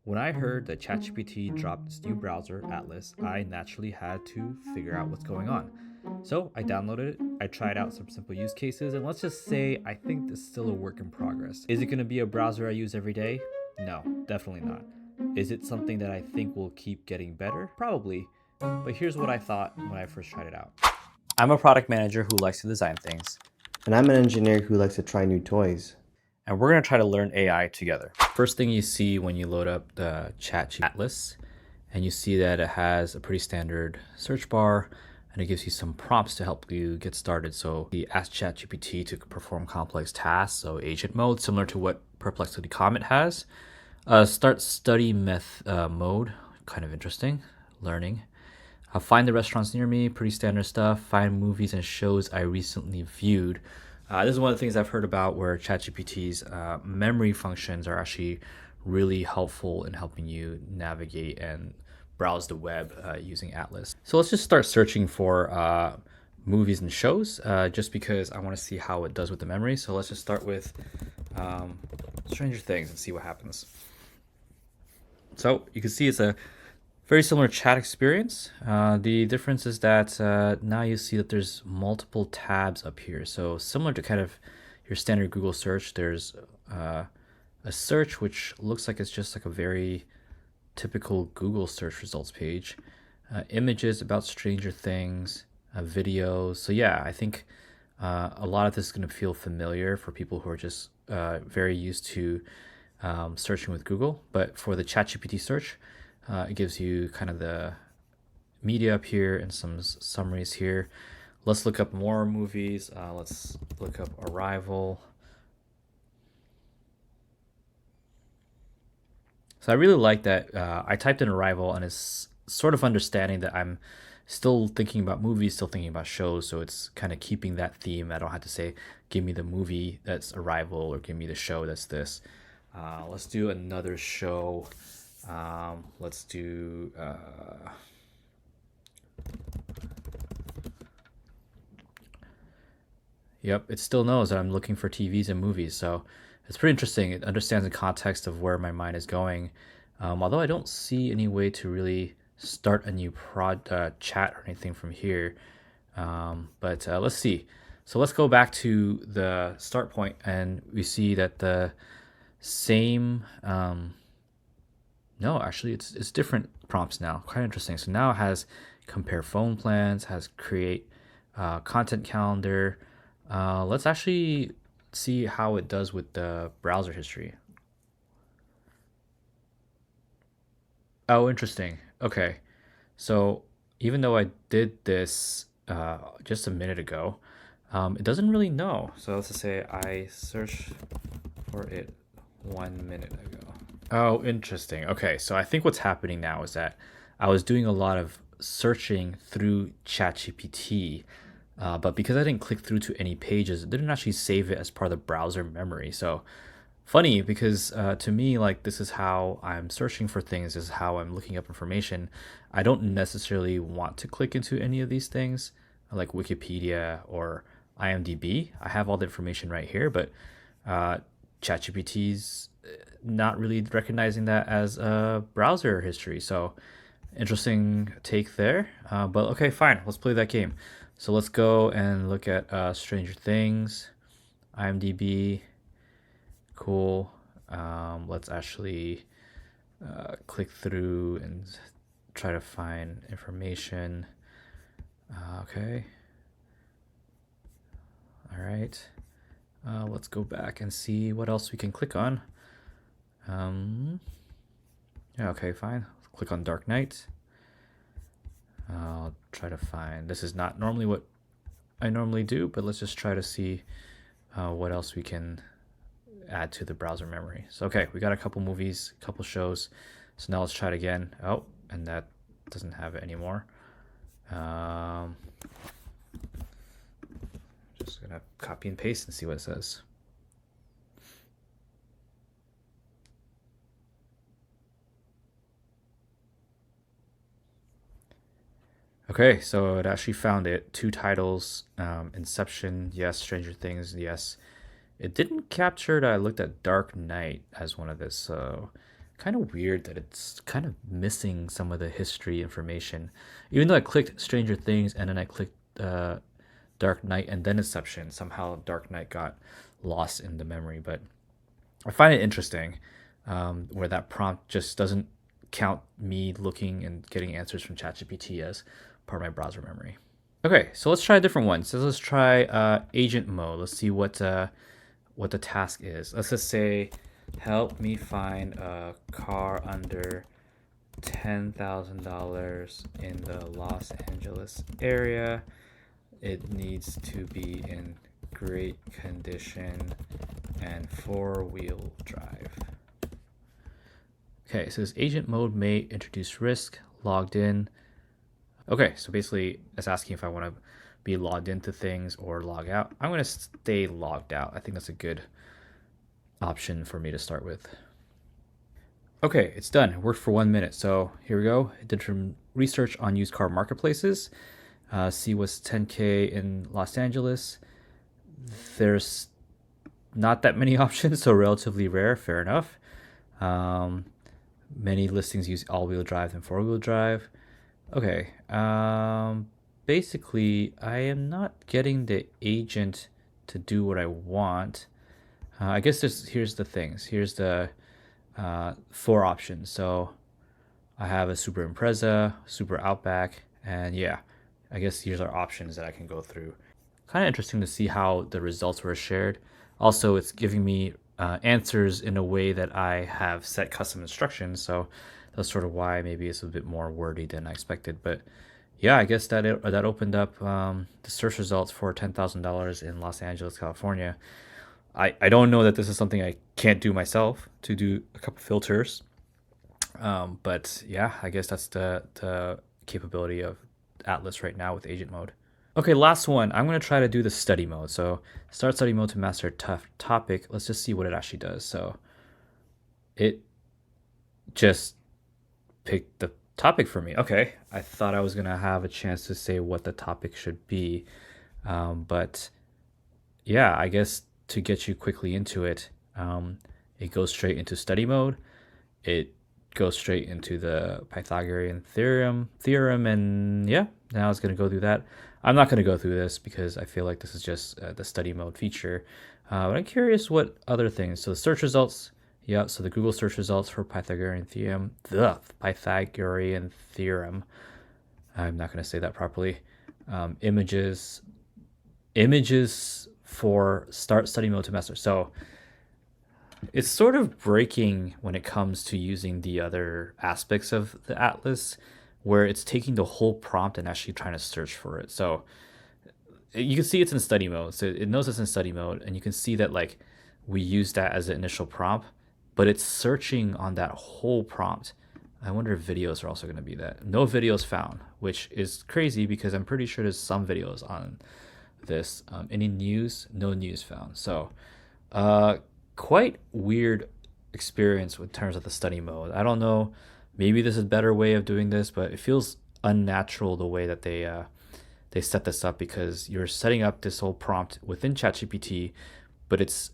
When I heard that ChatGPT dropped its new browser, Atlas, I naturally had to figure out what's going on. So I downloaded it, I tried out some simple use cases, and let's just say I think this is still a work in progress. Is it going to be a browser I use every day? No, definitely not. Is it something that I think will keep getting better? Probably. But here's what I thought when I first tried it out. I'm a product manager who likes to design things, And I'm an engineer who likes to try new toys. and we're going to try to learn AI together. First thing you see when you load up the ChatGPT Atlas, and you see that it has a pretty standard search bar, and it gives you some prompts to help you get started. So you ask ChatGPT to perform complex tasks, so agent mode, similar to what Perplexity Comet has. Start study mode, kind of interesting, learning. Find the restaurants near me, pretty standard stuff. Find movies and shows I recently viewed. This is one of the things I've heard about where ChatGPT's memory functions are actually really helpful in helping you navigate and browse the web using Atlas. So let's just start searching for movies and shows just because I want to see how it does with the memory. So let's just start with Stranger Things and see what happens. So you can see it's a very similar chat experience. The difference is that now you see that there's multiple tabs up here. So similar to kind of your standard Google search, there's a search which looks like it's just like a very typical Google search results page. Images about Stranger Things, videos. So yeah, I think a lot of this is going to feel familiar for people who are just very used to searching with Google. But for the ChatGPT search, it gives you kind of the media up here and some summaries here. Let's look up more movies. Let's look up Arrival. So I really like that I typed in Arrival and it's sort of understanding that I'm still thinking about movies, still thinking about shows. So it's kind of keeping that theme. I don't have to say, give me the movie that's Arrival or give me the show that's this. Let's do another show. Let's do yep, it still knows that I'm looking for TVs and movies, so it's pretty interesting. It understands the context of where my mind is going. Although I don't see any way to really start a new chat or anything from here. But let's see. So let's go back to the start point, and we see that the same no, actually, it's different prompts now. Quite interesting. So now it has compare phone plans, has create content calendar. Let's actually see how it does with the browser history. Oh, interesting. Okay, so even though I did this just a minute ago, it doesn't really know. So let's just say I searched for it 1 minute ago. Oh, interesting. Okay, so I think what's happening now is that I was doing a lot of searching through ChatGPT, but because I didn't click through to any pages, it didn't actually save it as part of the browser memory. So funny because to me, like this is how I'm searching for things, this is how I'm looking up information. I don't necessarily want to click into any of these things, like Wikipedia or IMDb. I have all the information right here, but ChatGPT's not really recognizing that as a browser history. So interesting take there. But okay, fine. Let's play that game. So let's go and look at Stranger Things, IMDb. Cool. Let's actually click through and try to find information. Okay. All right. Let's go back and see what else we can click on. Yeah, okay, fine. Click on Dark Knight. I'll try to find. This is not normally what I normally do, but let's just try to see what else we can add to the browser memory. So, okay, we got a couple movies, a couple shows. So now let's try it again. Oh, and that doesn't have it anymore. Just gonna copy and paste and see what it says. Okay, so it actually found it. Two titles, Inception, yes. Stranger Things, yes. It didn't capture that I looked at Dark Knight as one of this, so kind of weird that it's kind of missing some of the history information. Even though I clicked Stranger Things and then I clicked Dark Knight and then Inception, somehow Dark Knight got lost in the memory. But I find it interesting where that prompt just doesn't count me looking and getting answers from ChatGPT as part of my browser memory. Okay, so let's try a different one. So let's try agent mode. Let's see what the task is. Let's just say, help me find a car under $10,000 in the Los Angeles area. It needs to be in great condition and four-wheel drive. Okay, so this agent mode may introduce risk, logged in. Okay, so basically it's asking if I want to be logged into things or log out. I'm going to stay logged out. I think that's a good option for me to start with. Okay, it's done. It worked for 1 minute. So here we go. I did some research on used car marketplaces. See what's 10K in Los Angeles. There's not that many options, so relatively rare. Fair enough. Many listings use all-wheel drive and four-wheel drive. Okay. Basically, I am not getting the agent to do what I want. I guess here's the things. Here's the 4 options. So I have a Super Impreza, Super Outback, and yeah, I guess here's our options that I can go through. Kind of interesting to see how the results were shared. Also, it's giving me answers in a way that I have set custom instructions. So that's sort of why maybe it's a bit more wordy than I expected. But yeah, I guess that opened up the search results for $10,000 in Los Angeles, California. I don't know that this is something I can't do myself to do a couple filters. But yeah, I guess that's the capability of Atlas right now with agent mode. Okay, last one. I'm going to try to do the study mode. So start study mode to master a tough topic. Let's just see what it actually does. So it just picked the topic for me. Okay, I thought I was going to have a chance to say what the topic should be. But yeah, I guess to get you quickly into it, it goes straight into study mode. It goes straight into the Pythagorean theorem, and yeah, now it's going to go through that. I'm not going to go through this because I feel like this is just the study mode feature. But I'm curious what other things. So the search results, yeah. So the Google search results for Pythagorean theorem. I'm not going to say that properly. Images for start study mode to master. So it's sort of breaking when it comes to using the other aspects of the Atlas, where it's taking the whole prompt and actually trying to search for it. So you can see it's in study mode. So it knows it's in study mode, and you can see that like we use that as the initial prompt, but it's searching on that whole prompt. I wonder if videos are also going to be that. No videos found, which is crazy because I'm pretty sure there's some videos on this. Any news? No news found. So quite weird experience in terms of the study mode. I don't know. Maybe this is a better way of doing this, but it feels unnatural the way that they set this up, because you're setting up this whole prompt within ChatGPT, but it's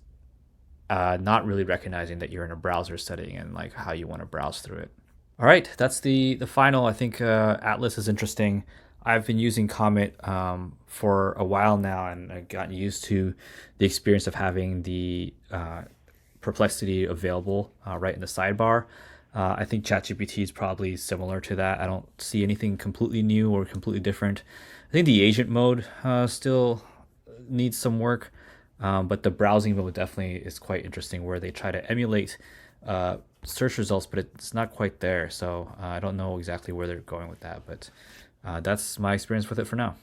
not really recognizing that you're in a browser setting and like how you want to browse through it. All right, that's the final. I think Atlas is interesting. I've been using Comet for a while now, and I've gotten used to the experience of having the Perplexity available right in the sidebar. I think ChatGPT is probably similar to that. I don't see anything completely new or completely different. I think the agent mode still needs some work, but the browsing mode definitely is quite interesting, where they try to emulate search results, but it's not quite there. So I don't know exactly where they're going with that, but that's my experience with it for now.